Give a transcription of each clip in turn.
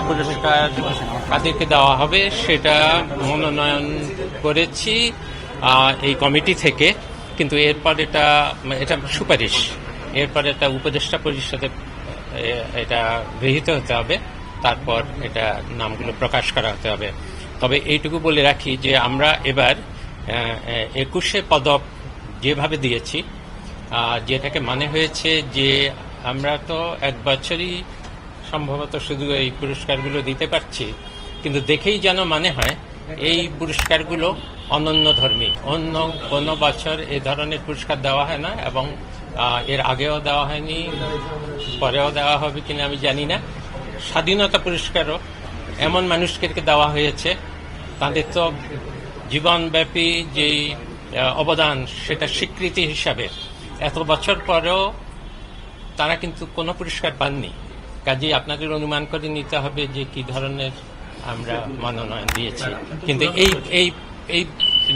পুরস্কার কাদেরকে দেওয়া হবে সেটা মনোনয়ন করেছি এই কমিটি থেকে, কিন্তু এরপর এটা সুপারিশ, এরপর এটা উপদেষ্টা পরিষদে এটা গৃহীত হতে হবে, তারপর এটা নামগুলো প্রকাশ করা হতে হবে। তবে এইটুকু বলে রাখি যে আমরা এবার 21 পদক যেভাবে দিয়েছি, যেটাকে মানে হয়েছে যে আমরা তো এক বছরই সম্ভবত শুধু এই পুরস্কারগুলো দিতে পারছি, কিন্তু দেখেই যেন মনে হয় এই পুরস্কারগুলো অনন্যধর্মী। অন্য কোনো বছর এই ধরনের পুরস্কার দেওয়া হয় না, এবং এর আগেও দেওয়া হয়নি, পরেও দেওয়া হবে কিনা আমি জানি না। স্বাধীনতা পুরস্কারও এমন মানুষকে দেওয়া হয়েছে, তাদের তো জীবনব্যাপী যেই অবদান সেটা স্বীকৃতি হিসাবে এত বছর পরেও তারা কিন্তু কোনো পুরস্কার পাননি। কাজেই আপনাদের অনুমান করে নিতে হবে যে কি ধরনের আমরা মনোনয়ন দিয়েছি। কিন্তু এই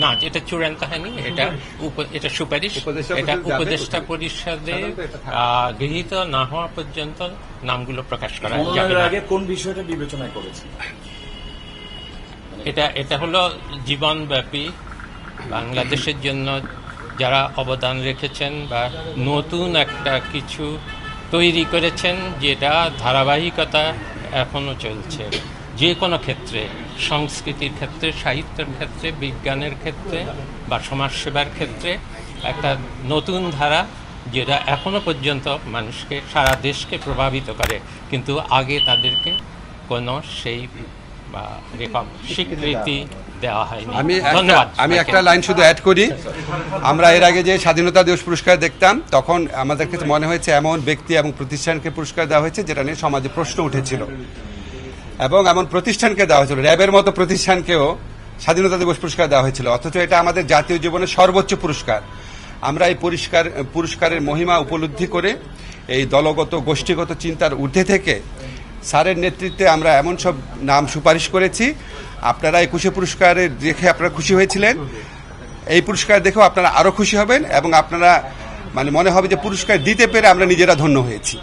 না, এটা চূড়ান্ত হয়নি, এটা সুপারিশ, এটা উপদেষ্টা পরিষদে গৃহীত না হওয়া পর্যন্ত নামগুলো প্রকাশ করা যাবে না। কোন বিষয়টা বিবেচনা করেছে? এটা হলো জীবনব্যাপী বাংলাদেশের জন্য যারা অবদান রেখেছেন বা নতুন একটা কিছু তৈরি করেছেন, যেটা ধারাবাহিকতা এখনো চলছে যে কোনো ক্ষেত্রে, সংস্কৃতির ক্ষেত্রে, সাহিত্যের ক্ষেত্রে, বিজ্ঞানের ক্ষেত্রে বা সমাজসেবার ক্ষেত্রে একটা নতুন ধারা, যেটা এখনো পর্যন্ত মানুষকে, সারা দেশকে প্রভাবিত করে, কিন্তু আগে তাদেরকে কোনো সেই বা স্বীকৃতি দেওয়া হয়নি। আমি একটা লাইন শুধু অ্যাড করি। আমরা এর আগে যে স্বাধীনতা দিবস পুরস্কার দেখতাম, তখন আমাদের কাছে মনে হয়েছে এমন ব্যক্তি এবং প্রতিষ্ঠানকে পুরস্কার দেওয়া হয়েছে যেটা নিয়ে সমাজে প্রশ্ন উঠেছিল, এবং এমন প্রতিষ্ঠানকে দেওয়া হয়েছিল, র্যাবের মতো প্রতিষ্ঠানকেও স্বাধীনতা দিবস পুরস্কার দেওয়া হয়েছিল, অথচ এটা আমাদের জাতীয় জীবনের সর্বোচ্চ পুরস্কার। আমরা এই পুরস্কারের মহিমা উপলব্ধি করে এই দলগত গোষ্ঠীগত চিন্তার ঊর্ধ্বে থেকে স্যারের নেতৃত্বে আমরা এমন সব নাম সুপারিশ করেছি। আপনারা 21 পুরস্কারে দেখে আপনারা খুশি হয়েছিলেন, এই পুরস্কার দেখেও আপনারা আরো খুশি হবেন, এবং আপনারা মনে হবে যে পুরস্কার দিতে পেরে আমরা নিজেরা ধন্য হয়েছি।